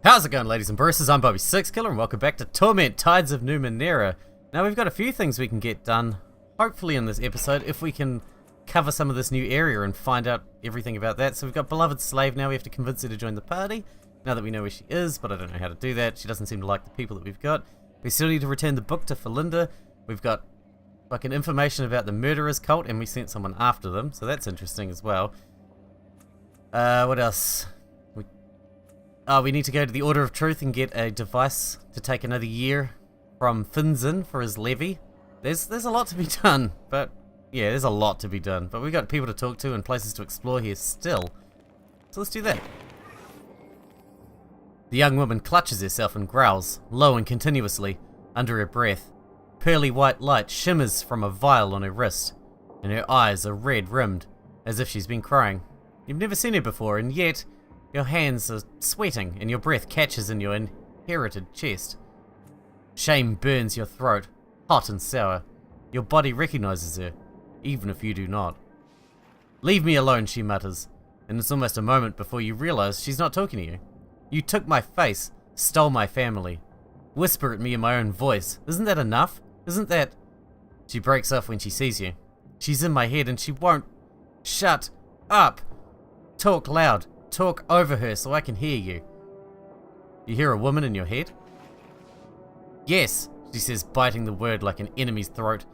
How's it going, ladies and brewsters? I'm Bobby Sixkiller and welcome back to Torment, Tides of Numenera. Now we've got a few things we can get done, hopefully in this episode, if we can cover some of this new area and find out everything about that. So we've got Beloved Slave now, we have to convince her to join the party, now that we know where she is, but I don't know how to do that. She doesn't seem to like the people that we've got. We still need to return the book to Felinda. We've got fucking information about the murderers cult and we sent someone after them, so that's interesting as well. What else? We need to go to the Order of Truth and get a device to take another year from Finzin for his levy. There's a lot to be done, but yeah, there's a lot to be done. But we've got people to talk to and places to explore here still. So let's do that. The young woman clutches herself and growls, low and continuously, under her breath. Pearly white light shimmers from a vial on her wrist, and her eyes are red-rimmed, as if she's been crying. You've never seen her before, and yet your hands are sweating and your breath catches in your inherited chest. Shame burns your throat, hot and sour. Your body recognizes her, even if you do not. Leave me alone, she mutters, and it's almost a moment before you realize she's not talking to you. You took my face, stole my family. Whisper at me in my own voice. Isn't that enough? Isn't that... She breaks off when she sees you. She's in my head and she won't... Shut up! Talk loud. Talk over her so I can hear you. You hear a woman in your head? Yes, she says, biting the word like an enemy's throat.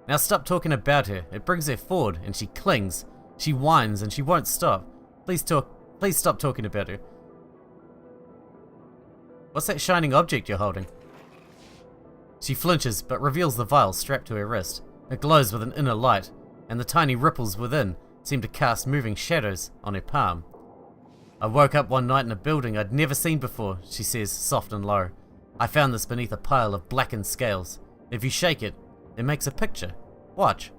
Now stop talking about her. It brings her forward and she clings. She whines and she won't stop. Please stop talking about her. What's that shining object you're holding? She flinches but reveals the vial strapped to her wrist. It glows with an inner light, and the tiny ripples within seem to cast moving shadows on her palm. I woke up one night in a building I'd never seen before, she says, soft and low. I found this beneath a pile of blackened scales. If you shake it, it makes a picture. Watch.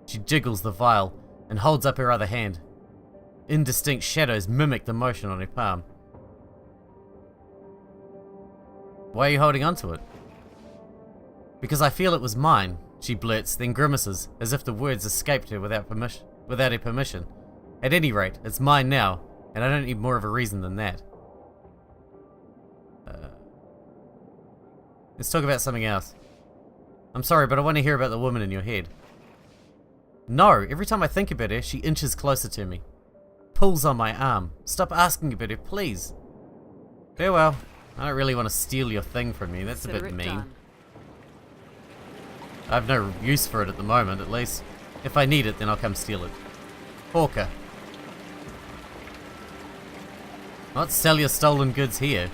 She jiggles the vial and holds up her other hand. Indistinct shadows mimic the motion on her palm. Why are you holding on to it? Because I feel it was mine, she blurts, then grimaces, as if the words escaped her without her permission. At any rate, it's mine now, and I don't need more of a reason than that. Let's talk about something else. I'm sorry, but I want to hear about the woman in your head. No, every time I think about her, she inches closer to me. Pulls on my arm. Stop asking about her, please. Farewell. I don't really want to steal your thing from you, that's a bit mean. I have no use for it at the moment, at least. If I need it, then I'll come steal it. Hawker. Not sell your stolen goods here.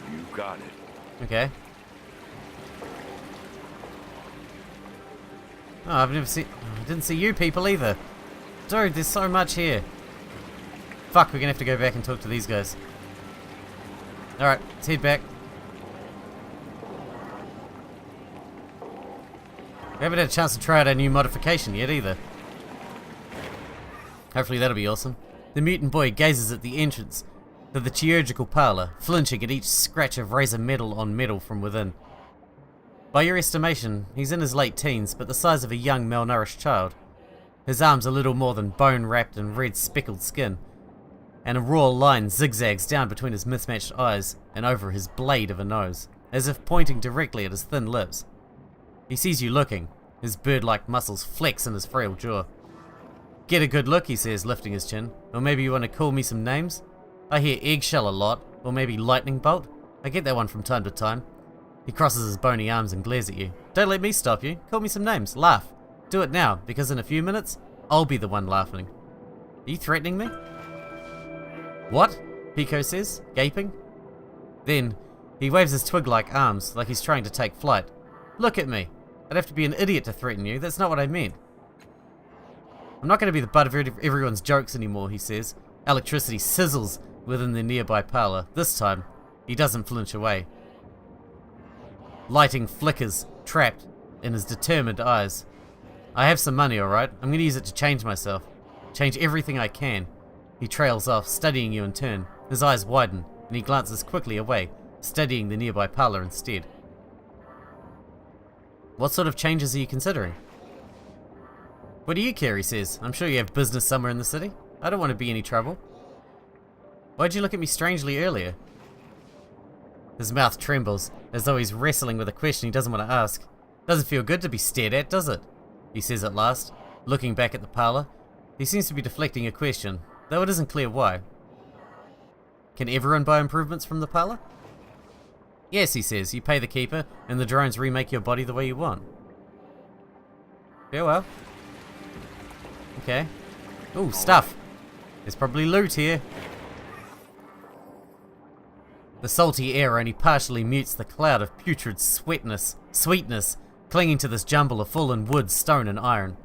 You got it. Okay. Oh, I didn't see you people either. Dude, there's so much here. Fuck, we're gonna have to go back and talk to these guys. Alright, let's head back. We haven't had a chance to try out our new modification yet either. Hopefully that'll be awesome. The mutant boy gazes at the entrance to the chirurgical parlor, flinching at each scratch of razor metal on metal from within. By your estimation, he's in his late teens, but the size of a young, malnourished child. His arms are little more than bone-wrapped in red speckled skin, and a raw line zigzags down between his mismatched eyes and over his blade of a nose, as if pointing directly at his thin lips. He sees you looking. His bird-like muscles flex in his frail jaw. Get a good look, he says, lifting his chin. Or maybe you want to call me some names? I hear eggshell a lot, or maybe lightning bolt. I get that one from time to time. He crosses his bony arms and glares at you. Don't let me stop you. Call me some names. Laugh. Do it now, because in a few minutes, I'll be the one laughing. Are you threatening me? What? Pico says, gaping. Then, he waves his twig-like arms like he's trying to take flight. Look at me. I'd have to be an idiot to threaten you. That's not what I meant. I'm not going to be the butt of everyone's jokes anymore, he says. Electricity sizzles within the nearby parlor. This time, he doesn't flinch away. Lighting flickers, trapped in his determined eyes. I have some money, alright? I'm going to use it to change myself. Change everything I can. He trails off, studying you in turn. His eyes widen, and he glances quickly away, studying the nearby parlor instead. What sort of changes are you considering? What do you care, he says. I'm sure you have business somewhere in the city. I don't want to be any trouble. Why'd you look at me strangely earlier? His mouth trembles, as though he's wrestling with a question he doesn't want to ask. Doesn't feel good to be stared at, does it? He says at last, looking back at the parlour. He seems to be deflecting a question, though it isn't clear why. Can everyone buy improvements from the parlour? Yes, he says, you pay the keeper, and the drones remake your body the way you want. Farewell. Okay. Ooh, stuff. There's probably loot here. The salty air only partially mutes the cloud of putrid sweetness clinging to this jumble of fallen wood, stone, and iron.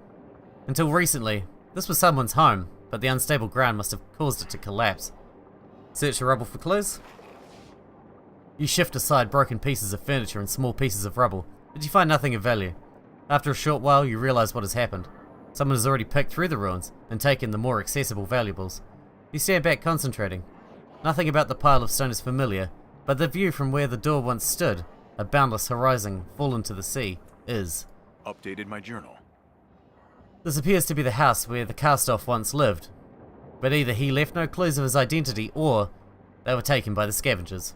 Until recently, this was someone's home, but the unstable ground must have caused it to collapse. Search the rubble for clues. You shift aside broken pieces of furniture and small pieces of rubble, but you find nothing of value. After a short while, you realize what has happened. Someone has already picked through the ruins and taken the more accessible valuables. You stand back concentrating. Nothing about the pile of stone is familiar, but the view from where the door once stood, a boundless horizon fallen to the sea, is. Updated my journal. This appears to be the house where the cast-off once lived, but either he left no clues of his identity or they were taken by the scavengers.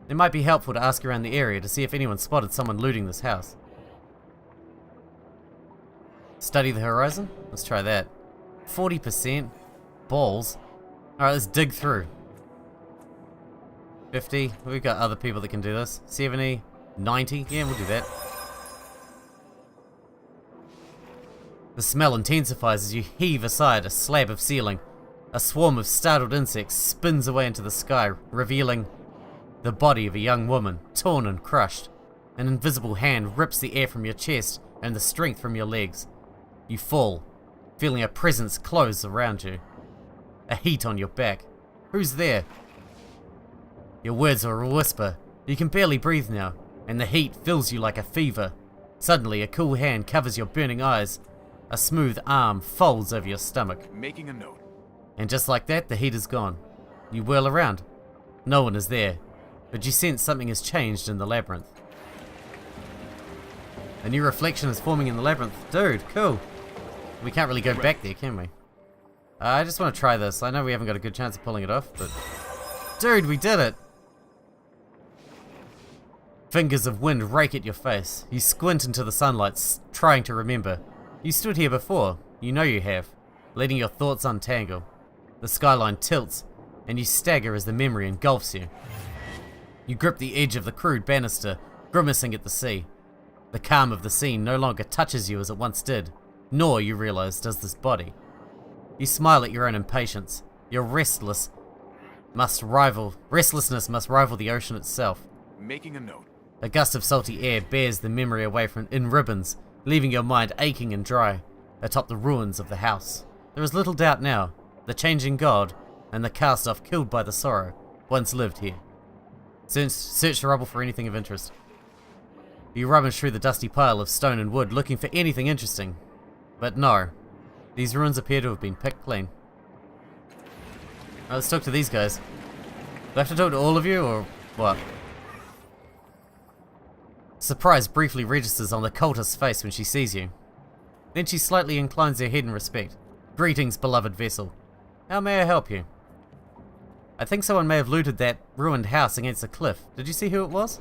It might be helpful to ask around the area to see if anyone spotted someone looting this house. Study the horizon? Let's try that. 40%? Balls. Alright, let's dig through. 50. We've got other people that can do this. 70. 90. Yeah, we'll do that. The smell intensifies as you heave aside a slab of ceiling. A swarm of startled insects spins away into the sky, revealing the body of a young woman, torn and crushed. An invisible hand rips the air from your chest and the strength from your legs. You fall, feeling a presence close around you. A heat on your back. Who's there? Your words are a whisper. You can barely breathe now, and the heat fills you like a fever. Suddenly, a cool hand covers your burning eyes. A smooth arm folds over your stomach. Making a note. And just like that, the heat is gone. You whirl around. No one is there, but you sense something has changed in the labyrinth. A new reflection is forming in the labyrinth. Dude, cool. We can't really go back there, can we? I just want to try this. I know we haven't got a good chance of pulling it off, but... Dude, we did it! Fingers of wind rake at your face. You squint into the sunlight, trying to remember. You stood here before. You know you have. Letting your thoughts untangle. The skyline tilts, and you stagger as the memory engulfs you. You grip the edge of the crude banister, grimacing at the sea. The calm of the scene no longer touches you as it once did, nor, you realize, does this body. You smile at your own impatience. Your restlessness must rival the ocean itself. Making a note. A gust of salty air bears the memory away in ribbons, leaving your mind aching and dry, atop the ruins of the house. There is little doubt now, the changing god, and the cast-off killed by the sorrow, once lived here. Search the rubble for anything of interest. You rummage through the dusty pile of stone and wood, looking for anything interesting. But no, these ruins appear to have been picked clean. Now let's talk to these guys. Do I have to talk to all of you, or what? Surprise briefly registers on the cultist's face when she sees you. Then she slightly inclines her head in respect. Greetings, beloved vessel. How may I help you? I think someone may have looted that ruined house against the cliff. Did you see who it was?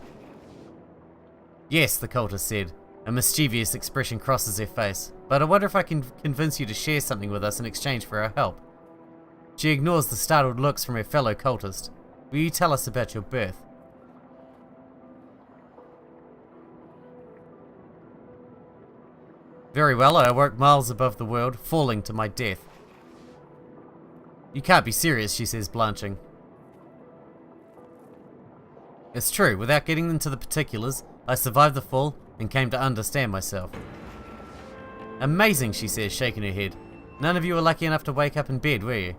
Yes, the cultist said. A mischievous expression crosses her face. But I wonder if I can convince you to share something with us in exchange for our help. She ignores the startled looks from her fellow cultist. Will you tell us about your birth? Very well, I awoke miles above the world, falling to my death. You can't be serious, she says, blanching. It's true, without getting into the particulars, I survived the fall and came to understand myself. Amazing, she says, shaking her head. None of you were lucky enough to wake up in bed, were you?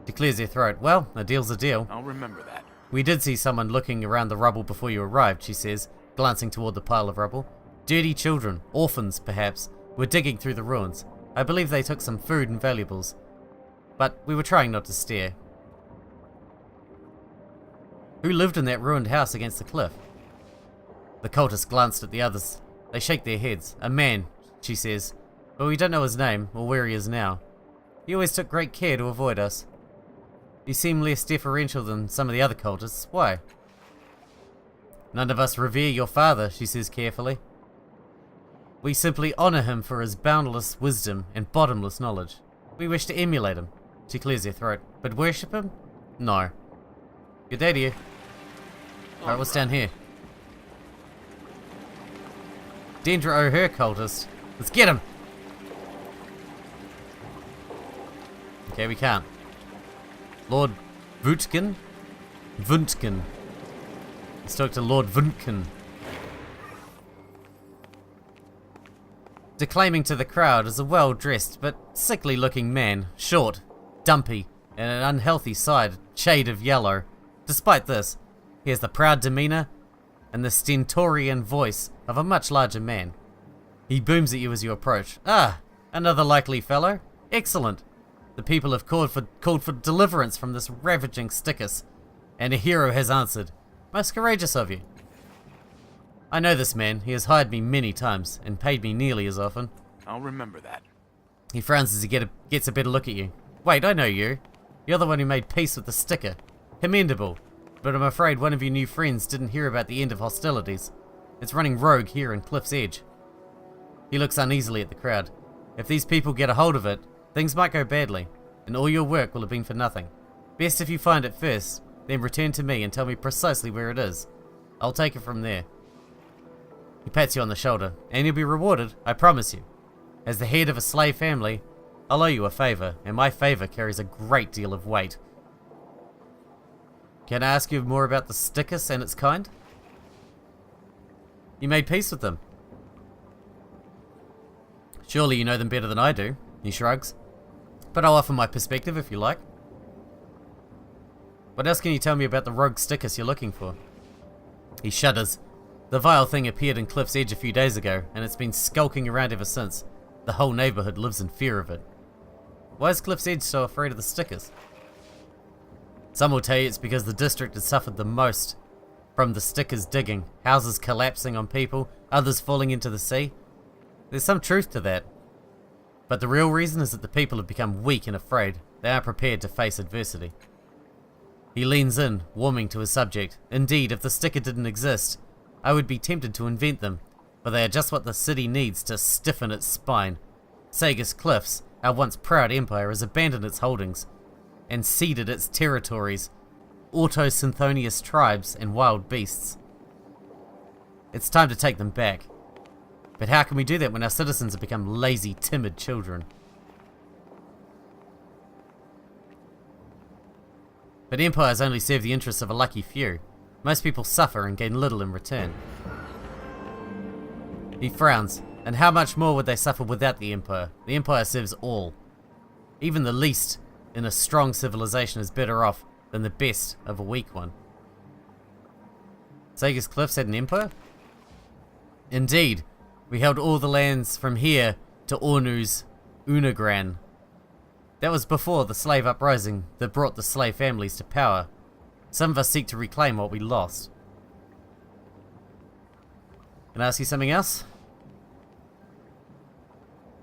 She clears her throat. Well, a deal's a deal. I'll remember that. We did see someone looking around the rubble before you arrived, she says, glancing toward the pile of rubble. Dirty children, orphans perhaps, were digging through the ruins. I believe they took some food and valuables. But we were trying not to stare. Who lived in that ruined house against the cliff? The cultist glanced at the others. They shake their heads. A man, she says, but we don't know his name or where he is now. He always took great care to avoid us. You seem less deferential than some of the other cultists. Why? None of us revere your father, she says carefully. We simply honor him for his boundless wisdom and bottomless knowledge. We wish to emulate him. She clears her throat. But worship him? No. Good day to you. Alright, what's down here? Dendra O'Her cultist. Let's get him! Okay, we can't. Lord Vutkin? Vuntkin. Let's talk to Lord Vuntkin. Declaiming to the crowd is a well-dressed but sickly-looking man, short, dumpy, and an unhealthy shade of yellow. Despite this, he has the proud demeanor and the stentorian voice of a much larger man. He booms at you as you approach. Ah, another likely fellow. Excellent. The people have called for deliverance from this ravaging Stickus, and a hero has answered. Most courageous of you. I know this man. He has hired me many times and paid me nearly as often. I'll remember that. He frowns as he gets a better look at you. Wait, I know you. You're the one who made peace with the Sticker. Commendable. But I'm afraid one of your new friends didn't hear about the end of hostilities. It's running rogue here in Cliff's Edge. He looks uneasily at the crowd. If these people get a hold of it, things might go badly, and all your work will have been for nothing. Best if you find it first, then return to me and tell me precisely where it is. I'll take it from there. He pats you on the shoulder, and you'll be rewarded, I promise you. As the head of a slave family, I'll owe you a favor, and my favor carries a great deal of weight. Can I ask you more about the Stickus and its kind? You made peace with them. Surely you know them better than I do, he shrugs. But I'll offer my perspective if you like. What else can you tell me about the rogue Stickus you're looking for? He shudders. The vile thing appeared in Cliff's Edge a few days ago, and it's been skulking around ever since. The whole neighborhood lives in fear of it. Why is Cliff's Edge so afraid of the Stickers? Some will tell you it's because the district has suffered the most from the Stickers digging, houses collapsing on people, others falling into the sea. There's some truth to that. But the real reason is that the people have become weak and afraid. They aren't prepared to face adversity. He leans in, warming to his subject. Indeed, if the Sticker didn't exist, I would be tempted to invent them, but they are just what the city needs to stiffen its spine. Sagus Cliffs, our once proud empire, has abandoned its holdings and ceded its territories, autosynthonious tribes and wild beasts. It's time to take them back. But how can we do that when our citizens have become lazy, timid children? But empires only serve the interests of a lucky few. Most people suffer and gain little in return. He frowns. And how much more would they suffer without the Empire? The Empire serves all. Even the least in a strong civilization is better off than the best of a weak one. Sagus Cliffs had an empire? Indeed. We held all the lands from here to Ornu's Unagran. That was before the slave uprising that brought the slave families to power. Some of us seek to reclaim what we lost. Can I ask you something else?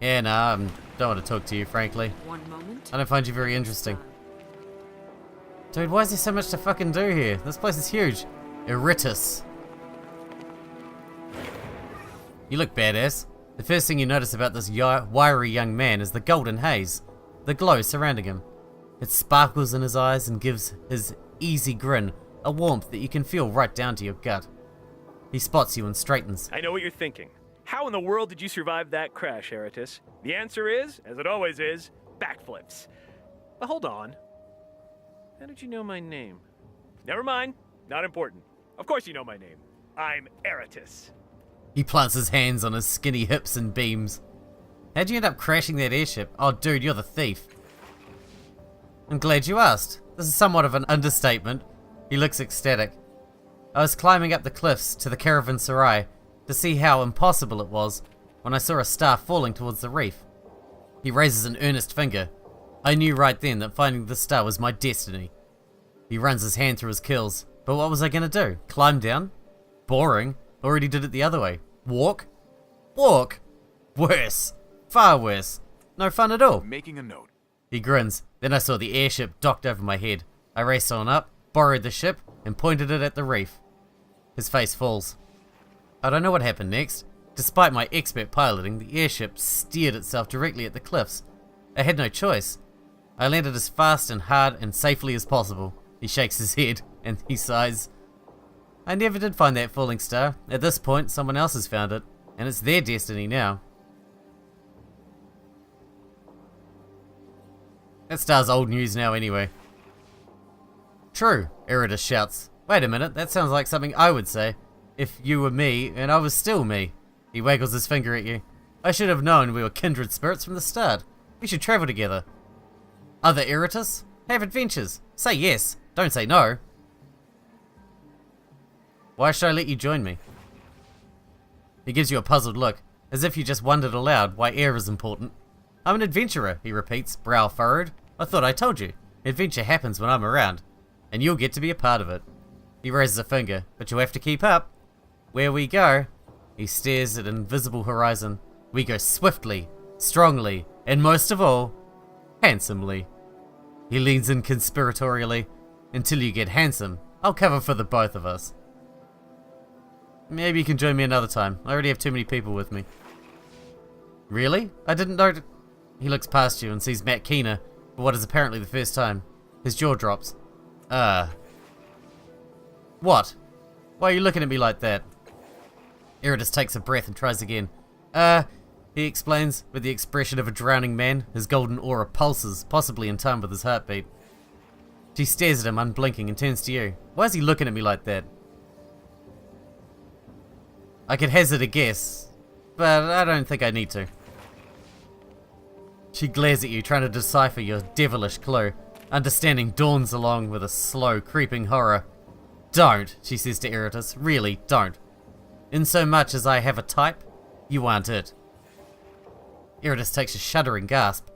Yeah, nah, I don't want to talk to you, frankly. One moment. I don't find you very interesting. Dude, why is there so much to fucking do here? This place is huge. Eritus. You look badass. The first thing you notice about this wiry young man is the golden haze, the glow surrounding him. It sparkles in his eyes and gives his easy grin a warmth that you can feel right down to your gut. He spots you and straightens. I know what you're thinking. How in the world did you survive that crash, Eritus? The answer is, as it always is, backflips. But hold on. How did you know my name? Never mind. Not important. Of course you know my name. I'm Eritus. He plants his hands on his skinny hips and beams. How'd you end up crashing that airship? Oh, dude, you're the thief. I'm glad you asked. This is somewhat of an understatement. He looks ecstatic. I was climbing up the cliffs to the caravanserai to see how impossible it was when I saw a star falling towards the reef. He raises an earnest finger. I knew right then that finding the star was my destiny. He runs his hand through his kills. But what was I gonna do? Climb down? Boring. Already did it the other way. Walk? Walk? Worse. Far worse. No fun at all. Making a note. He grins. Then I saw the airship docked over my head. I raced on up, borrowed the ship, and pointed it at the reef. His face falls. I don't know what happened next. Despite my expert piloting, the airship steered itself directly at the cliffs. I had no choice. I landed as fast and hard and safely as possible. He shakes his head and he sighs. I never did find that falling star. At this point, someone else has found it, and it's their destiny now. That star's old news now anyway. True, Eridas shouts. Wait a minute, that sounds like something I would say. If you were me, and I was still me. He waggles his finger at you. I should have known we were kindred spirits from the start. We should travel together. Other Eritas? Have adventures. Say yes, don't say no. Why should I let you join me? He gives you a puzzled look, as if you just wondered aloud why air is important. I'm an adventurer, he repeats, brow furrowed. I thought I told you. Adventure happens when I'm around, and you'll get to be a part of it. He raises a finger, but you'll have to keep up. Where we go, he stares at an invisible horizon. We go swiftly, strongly, and most of all, handsomely. He leans in conspiratorially. Until you get handsome, I'll cover for the both of us. Maybe you can join me another time. I already have too many people with me. Really? I didn't know. He looks past you and sees Matt Keener for what is apparently the first time. His jaw drops. What? Why are you looking at me like that? Eridas takes a breath and tries again. He explains, with the expression of a drowning man. His golden aura pulses, possibly in time with his heartbeat. She stares at him, unblinking, and turns to you. Why is he looking at me like that? I could hazard a guess, but I don't think I need to. She glares at you, trying to decipher your devilish clue. Understanding dawns along with a slow, creeping horror. Don't, she says to Eridas. Really, don't. In so much as I have a type, you aren't it. Eridas takes a shuddering gasp,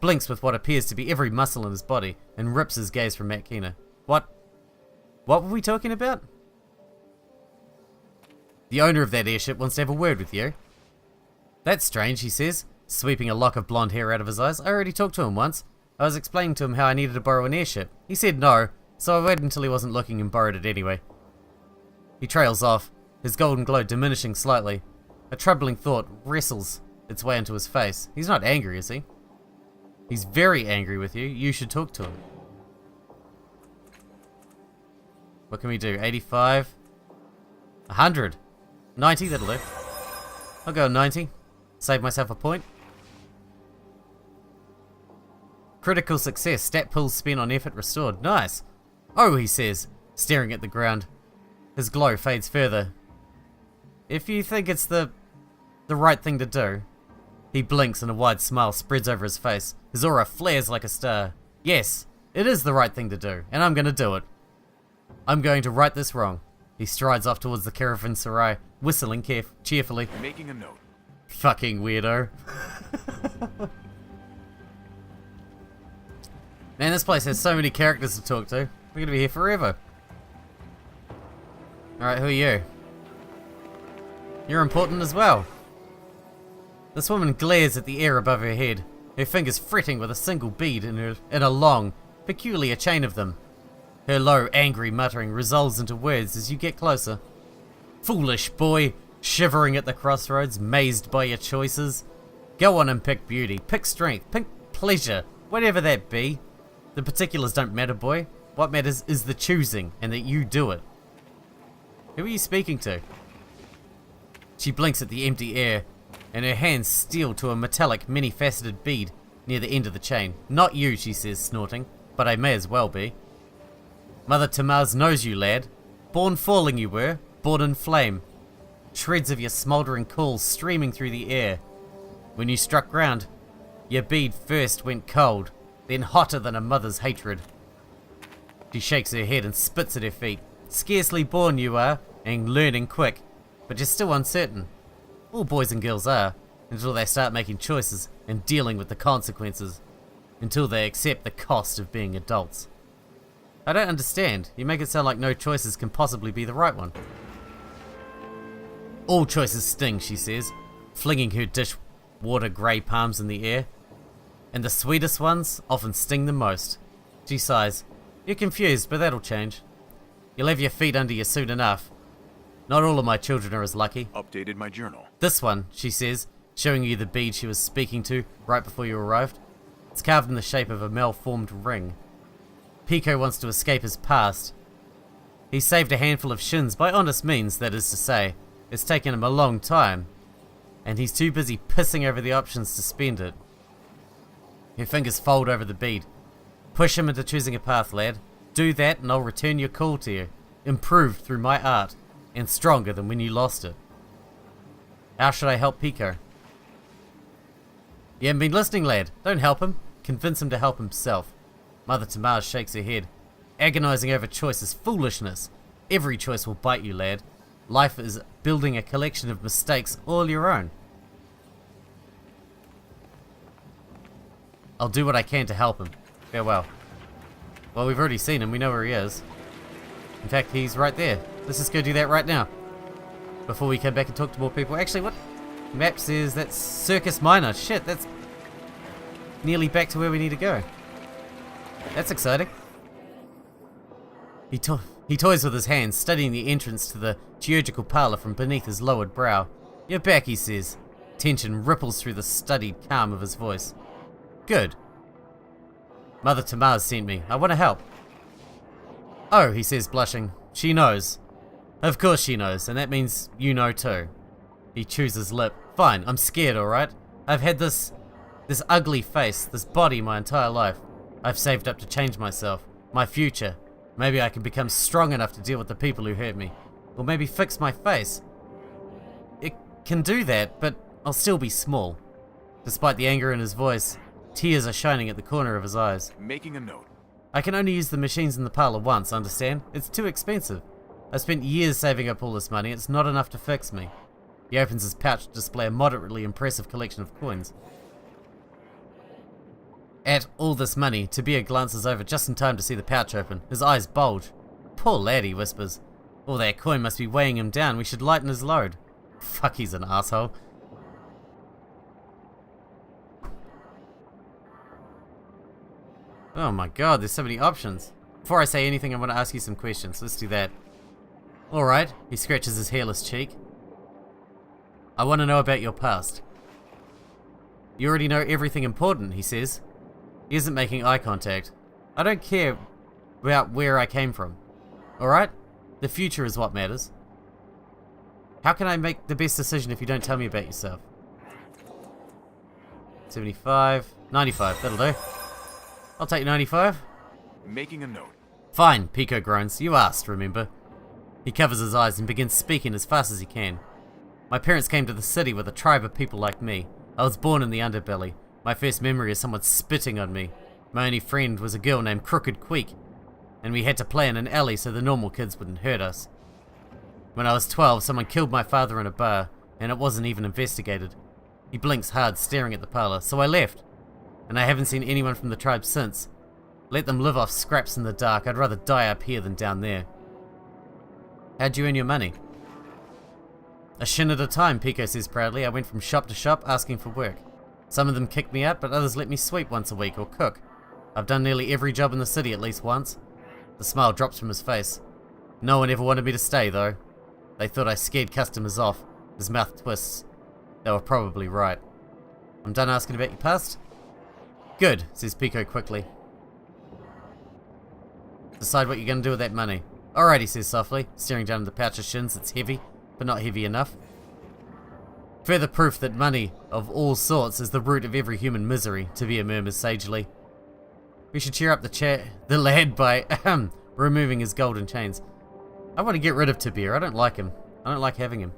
blinks with what appears to be every muscle in his body, and rips his gaze from Matt Keener. What were we talking about? The owner of that airship wants to have a word with you. That's strange, he says, sweeping a lock of blonde hair out of his eyes. I already talked to him once. I was explaining to him how I needed to borrow an airship. He said no, so I waited until he wasn't looking and borrowed it anyway. He trails off, his golden glow diminishing slightly. A troubling thought wrestles its way into his face. He's not angry, is he? He's very angry with you. You should talk to him. What can we do? 85? 100? 90? That'll do. I'll go 90. Save myself a point. Critical success. Stat pool spin on effort restored. Nice. Oh, he says, staring at the ground. His glow fades further. If you think it's the right thing to do. He blinks and a wide smile spreads over his face. His aura flares like a star. Yes, it is the right thing to do, and I'm going to do it. I'm going to right this wrong. He strides off towards the caravanserai, whistling cheerfully. Making a note. Fucking weirdo. Man, this place has so many characters to talk to. We're going to be here forever. Alright, who are you? You're important as well. This woman glares at the air above her head, her fingers fretting with a single bead in a long, peculiar chain of them. Her low, angry muttering resolves into words as you get closer. Foolish boy, shivering at the crossroads, mazed by your choices. Go on and pick beauty, pick strength, pick pleasure, whatever that be. The particulars don't matter, boy. What matters is the choosing, and that you do it. Who are you speaking to? She blinks at the empty air, and her hands steal to a metallic, many-faceted bead near the end of the chain. Not you, she says, snorting, but I may as well be. Mother Tamaz knows you, lad. Born falling you were, born in flame. Shreds of your smouldering coals streaming through the air. When you struck ground, your bead first went cold, then hotter than a mother's hatred. She shakes her head and spits at her feet. Scarcely born you are, and learning quick, but you're still uncertain. All boys and girls are, until they start making choices and dealing with the consequences. Until they accept the cost of being adults. I don't understand. You make it sound like no choices can possibly be the right one. All choices sting, she says, flinging her dishwater grey palms in the air. And the sweetest ones often sting the most. She sighs. You're confused, but that'll change. You'll have your feet under your suit enough. Not all of my children are as lucky. Updated my journal. This one, she says, showing you the bead she was speaking to right before you arrived. It's carved in the shape of a malformed ring. Pico wants to escape his past. He saved a handful of shins by honest means, that is to say. It's taken him a long time, and he's too busy pissing over the options to spend it. Her fingers fold over the bead. Push him into choosing a path, lad. Do that and I'll return your call to you, improved through my art, and stronger than when you lost it. How should I help Pico? You haven't been listening, lad. Don't help him. Convince him to help himself. Mother Tamar shakes her head. Agonizing over choice is foolishness. Every choice will bite you, lad. Life is building a collection of mistakes all your own. I'll do what I can to help him. Farewell. Well, we've already seen him. We know where he is. In fact, he's right there. Let's just go do that right now. Before we come back and talk to more people. Actually, what? Map says that's Circus Minor. Shit, that's nearly back to where we need to go. That's exciting. He toys with his hands, studying the entrance to the chirurgical parlor from beneath his lowered brow. You're back, he says. Tension ripples through the studied calm of his voice. Good. Mother Tamar sent me. I want to help. Oh, he says, blushing. She knows. Of course she knows, and that means you know too. He chews his lip. Fine, I'm scared, alright? I've had this ugly face, this body my entire life. I've saved up to change myself, my future. Maybe I can become strong enough to deal with the people who hurt me. Or maybe fix my face. It can do that, but I'll still be small. Despite the anger in his voice, tears are shining at the corner of his eyes. Making a note. I can only use the machines in the parlor once, understand? It's too expensive. I spent years saving up all this money, it's not enough to fix me. He opens his pouch to display a moderately impressive collection of coins. At all this money, Tabir glances over just in time to see the pouch open. His eyes bulge. Poor lad, he whispers. All that coin must be weighing him down. We should lighten his load. Fuck, he's an asshole. Oh my god, there's so many options. Before I say anything, I want to ask you some questions. Let's do that. Alright, he scratches his hairless cheek. I want to know about your past. You already know everything important, he says. He isn't making eye contact. I don't care about where I came from. Alright? The future is what matters. How can I make the best decision if you don't tell me about yourself? 75, 95, that'll do. I'll take 95. Making a note. Fine, Pico groans. You asked, remember? He covers his eyes and begins speaking as fast as he can. My parents came to the city with a tribe of people like me. I was born in the underbelly. My first memory is someone spitting on me. My only friend was a girl named Crooked Queek, and we had to play in an alley so the normal kids wouldn't hurt us. When I was 12, someone killed my father in a bar, and it wasn't even investigated. He blinks hard, staring at the parlor, so I left. And I haven't seen anyone from the tribe since. Let them live off scraps in the dark. I'd rather die up here than down there. How'd you earn your money? A shin at a time, Pico says proudly. I went from shop to shop asking for work. Some of them kicked me out, but others let me sweep once a week or cook. I've done nearly every job in the city at least once. The smile drops from his face. No one ever wanted me to stay, though. They thought I scared customers off. His mouth twists. They were probably right. I'm done asking about your past? Good, says Pico quickly. Decide what you're going to do with that money. Alright, he says softly, staring down at the pouch of shins. It's heavy, but not heavy enough. Further proof that money of all sorts is the root of every human misery, Tabir murmurs sagely. We should cheer up the lad by removing his golden chains. I want to get rid of Tabir. I don't like him. I don't like having him.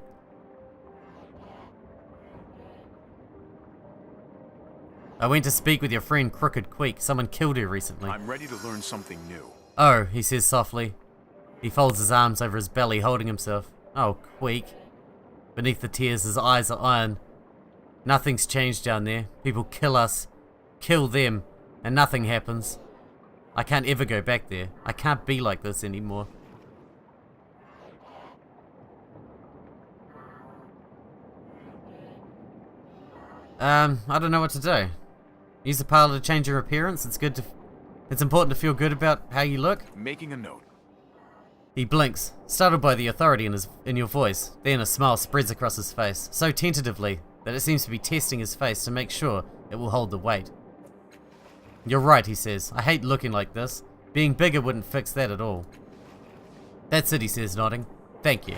I went to speak with your friend Crooked Queek. Someone killed her recently. I'm ready to learn something new. Oh, he says softly. He folds his arms over his belly, holding himself. Oh, Queek. Beneath the tears, his eyes are iron. Nothing's changed down there. People kill us, kill them, and nothing happens. I can't ever go back there. I can't be like this anymore. I don't know what to do. Use the parlor to change your appearance. It's important to feel good about how you look. Making a note. He blinks, startled by the authority in your voice. Then a smile spreads across his face, so tentatively that it seems to be testing his face to make sure it will hold the weight. You're right, he says. I hate looking like this. Being bigger wouldn't fix that at all. That's it, he says, nodding. Thank you.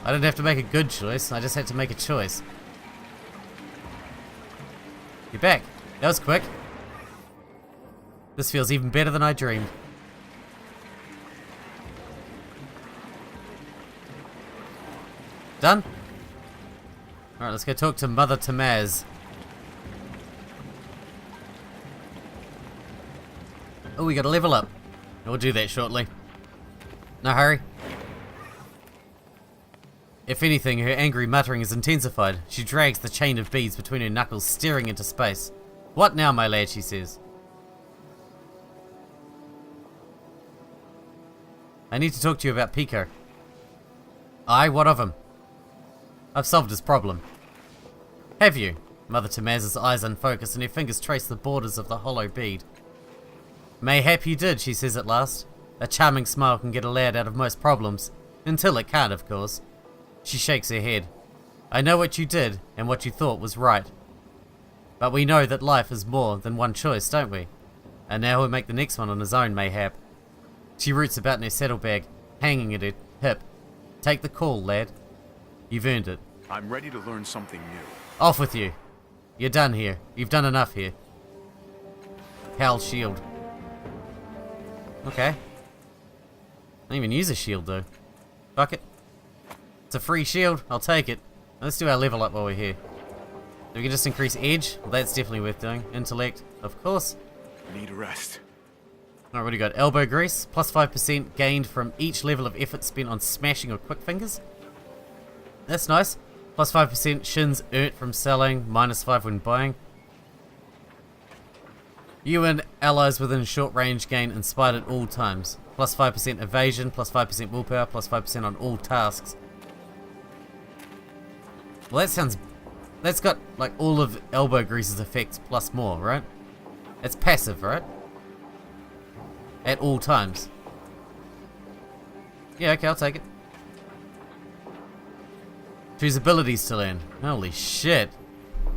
I didn't have to make a good choice, I just had to make a choice. You're back. That was quick. This feels even better than I dreamed. Done? Alright, let's go talk to Mother Tamaz. Oh, we gotta level up. We'll do that shortly. No hurry. If anything, her angry muttering is intensified. She drags the chain of beads between her knuckles, staring into space. What now, my lad, she says. I need to talk to you about Pico. Aye, what of him? I've solved his problem. Have you? Mother Tamaz's eyes unfocus and her fingers trace the borders of the hollow bead. Mayhap you did, she says at last. A charming smile can get a lad out of most problems. Until it can't, of course. She shakes her head. I know what you did, and what you thought was right. But we know that life is more than one choice, don't we? And now he'll make the next one on his own, mayhap. She roots about in her saddlebag, hanging at her hip. Take the call, lad. You've earned it. I'm ready to learn something new. Off with you. You're done here. You've done enough here. Hal's shield. Okay. I don't even use a shield though. Fuck it. It's a free shield. I'll take it. Let's do our level up while we're here. We can just increase edge. Well, that's definitely worth doing. Intellect, of course. Need a rest. Alright, what do you got? Elbow grease. Plus 5% gained from each level of effort spent on smashing or quick fingers. That's nice. Plus 5% shins earned from selling. Minus 5 when buying. You and allies within short range gain inspired at all times. Plus 5% evasion, plus 5% willpower, plus 5% on all tasks. Well, that sounds... That's got, like, all of elbow grease's effects plus more, right? It's passive, right? At all times. Yeah, okay, I'll take it. Choose abilities to learn. Holy shit.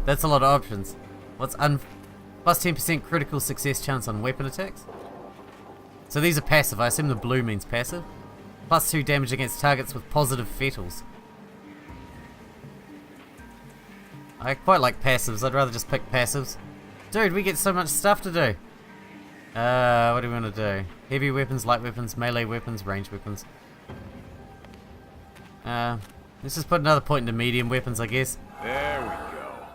That's a lot of options. What's plus 10% critical success chance on weapon attacks? So these are passive. I assume the blue means passive. Plus 2 damage against targets with positive fetals. I quite like passives. I'd rather just pick passives. Dude, we get so much stuff to do. What do we want to do? Heavy weapons, light weapons, melee weapons, ranged weapons. Let's just put another point into medium weapons, I guess. There we go.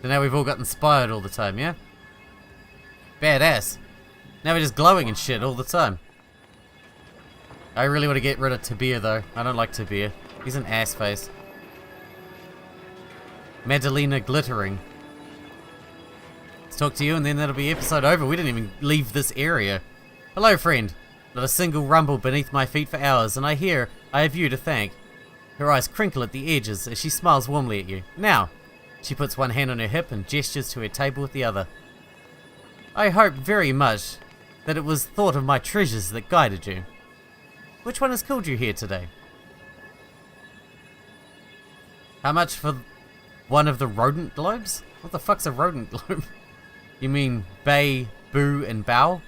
So now we've all got inspired all the time, yeah? Badass. Now we're just glowing and shit all the time. I really want to get rid of Tabir though. I don't like Tabir. He's an ass face. Madalena glittering. Let's talk to you and then that'll be episode over. We didn't even leave this area. Hello, friend. Not a single rumble beneath my feet for hours, and I hear I have you to thank. Her eyes crinkle at the edges as she smiles warmly at you. Now, she puts one hand on her hip and gestures to her table with the other. I hope very much that it was thought of my treasures that guided you. Which one has called you here today? How much for one of the rodent globes? What the fuck's a rodent globe? You mean Bay, Boo, and Bow?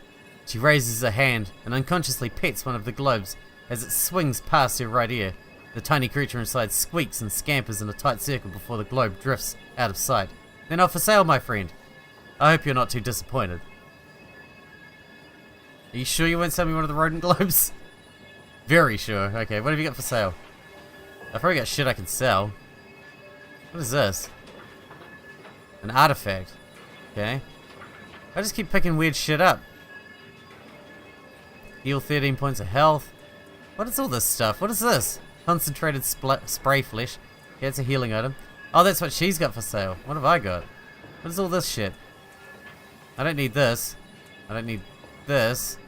She raises her hand and unconsciously pets one of the globes as it swings past her right ear. The tiny creature inside squeaks and scampers in a tight circle before the globe drifts out of sight. They're not for sale, my friend. I hope you're not too disappointed. Are you sure you won't sell me one of the rodent globes? Very sure. Okay, what have you got for sale? I've probably got shit I can sell. What is this? An artifact. Okay. I just keep picking weird shit up. Heal 13 points of health. What is all this stuff? What is this? Concentrated spray flesh. Okay, it's a healing item. Oh, that's what she's got for sale. What have I got? What is all this shit? I don't need this. I don't need this.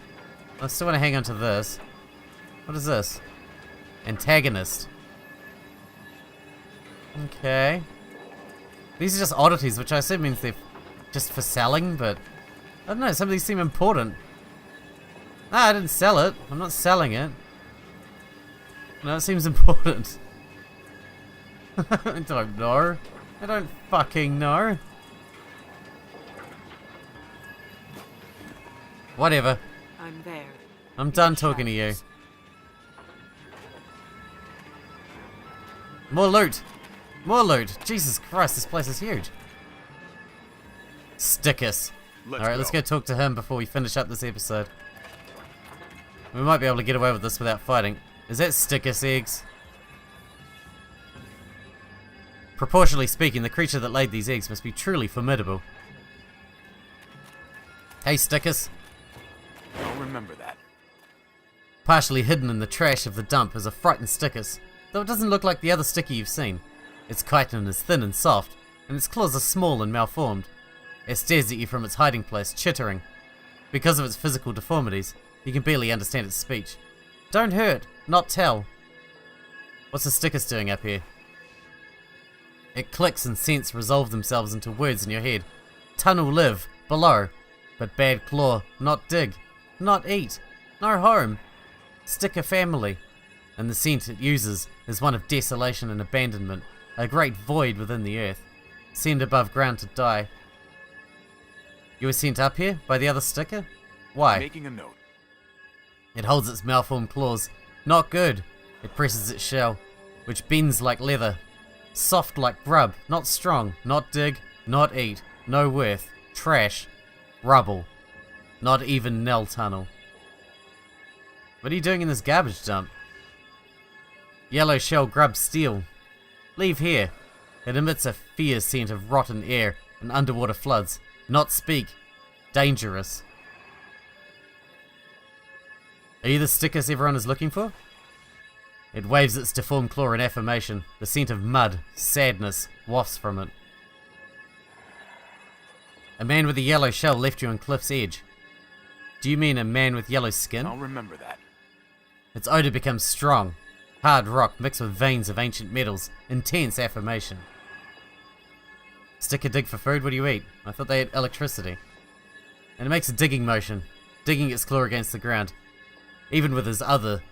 I still want to hang on to this. What is this? Antagonist. Okay. These are just oddities, which I assume means they're just for selling, but I don't know, some of these seem important. Ah, I didn't sell it. I'm not selling it. No, it seems important. I don't know. I don't fucking know. Whatever. I'm there. I'm done talking to you. More loot! More loot! Jesus Christ, this place is huge. Stickers. Alright, let's go talk to him before we finish up this episode. We might be able to get away with this without fighting. Is that Stickus eggs? Proportionally speaking, the creature that laid these eggs must be truly formidable. Hey, Stickus. I'll remember that. Partially hidden in the trash of the dump is a frightened Stickus, though it doesn't look like the other sticker you've seen. Its chitin is thin and soft, and its claws are small and malformed. It stares at you from its hiding place, chittering. Because of its physical deformities, you can barely understand its speech. Don't hurt, not tell. What's the Stickus doing up here? It clicks and scents resolve themselves into words in your head. Tunnel live, below, but bad claw, not dig, not eat, no home, sticker family. And the scent it uses is one of desolation and abandonment, a great void within the earth, sent above ground to die. You were sent up here by the other sticker? Why? Making a note. It holds its malformed claws. Not good. It presses its shell, which bends like leather. Soft like grub, not strong, not dig, not eat, no worth, trash, rubble, not even Nell Tunnel. What are you doing in this garbage dump? Yellow shell grub steel. Leave here. It emits a fierce scent of rotten air and underwater floods. Not speak. Dangerous. Are you the Stickus everyone is looking for? It waves its deformed claw in affirmation. The scent of mud, sadness, wafts from it. A man with a yellow shell left you on Cliff's edge. Do you mean a man with yellow skin? I'll remember that. Its odor becomes strong. Hard rock mixed with veins of ancient metals. Intense affirmation. Sticker dig for food? What do you eat? I thought they had electricity. And it makes a digging motion, digging its claw against the ground. Even with his other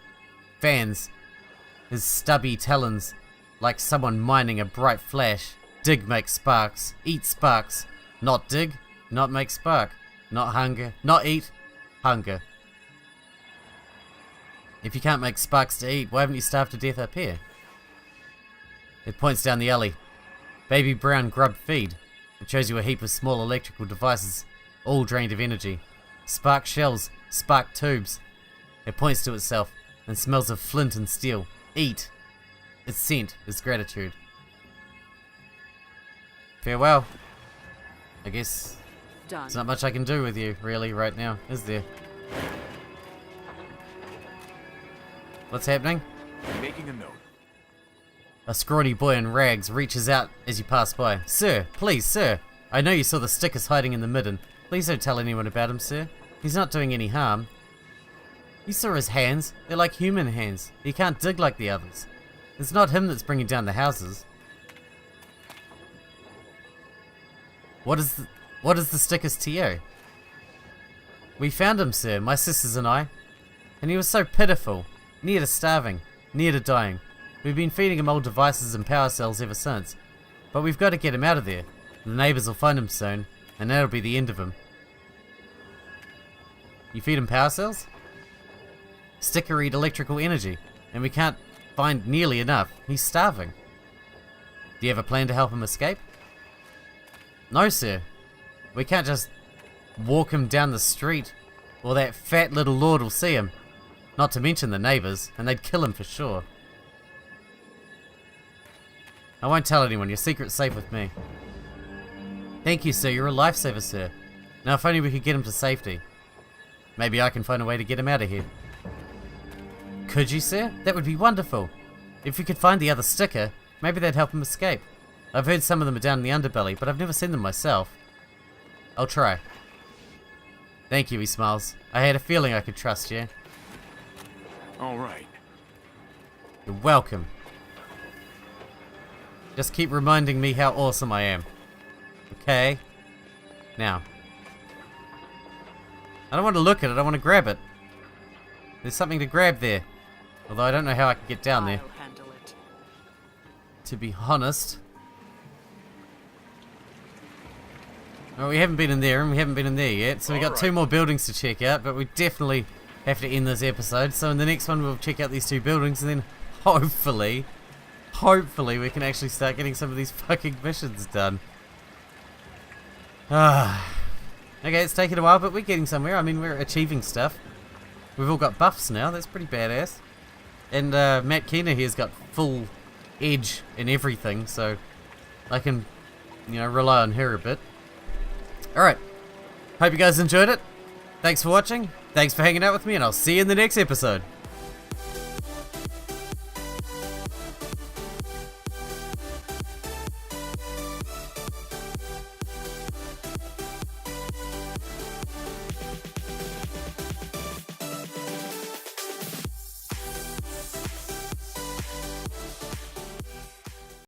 fans, his stubby talons, like someone mining a bright flash. Dig makes sparks, eat sparks. Not dig, not make spark. Not hunger, not eat, hunger. If you can't make sparks to eat, why haven't you starved to death up here? It points down the alley. Baby brown grub feed. It shows you a heap of small electrical devices, all drained of energy. Spark shells, spark tubes. It points to itself and smells of flint and steel. Eat. Its scent is gratitude. Farewell. I guess Done. there's not much I can do with you, really, right now, is there? What's happening? Making a note. A scrawny boy in rags reaches out as you pass by. Sir, please, sir. I know you saw the Stickers hiding in the midden. Please don't tell anyone about him, sir. He's not doing any harm. You saw his hands. They're like human hands. He can't dig like the others. It's not him that's bringing down the houses. What is the Stickers to you? We found him, sir, my sisters and I. And he was so pitiful. Near to starving. Near to dying. We've been feeding him old devices and power cells ever since. But we've got to get him out of there. The neighbours will find him soon, and that'll be the end of him. You feed him power cells? Sticker eat electrical energy, and we can't find nearly enough. He's starving. Do you have a plan to help him escape? No, sir. We can't just walk him down the street, or that fat little lord will see him. Not to mention the neighbours, and they'd kill him for sure. I won't tell anyone, your secret's safe with me. Thank you, sir, you're a lifesaver, sir. Now if only we could get him to safety. Maybe I can find a way to get him out of here. Could you, sir? That would be wonderful. If we could find the other sticker, maybe they'd help him escape. I've heard some of them are down in the underbelly, but I've never seen them myself. I'll try. Thank you, he smiles. I had a feeling I could trust you. All right. You're welcome. Just keep reminding me how awesome I am. Okay? Now. I don't want to look at it, I want to grab it. There's something to grab there. Although I don't know how I can get down there. I'll handle it. To be honest. Well, we haven't been in there and we haven't been in there yet. So we got 2 more buildings to check out, but we definitely have to end this episode. So in the next one we'll check out these 2 buildings and then hopefully we can actually start getting some of these fucking missions done. Okay, it's taken a while, but we're getting somewhere. I mean, we're achieving stuff. We've all got buffs now. That's pretty badass. And Matt Keener here's got full edge and everything, so I can, you know, rely on her a bit. Alright. Hope you guys enjoyed it. Thanks for watching. Thanks for hanging out with me, and I'll see you in the next episode.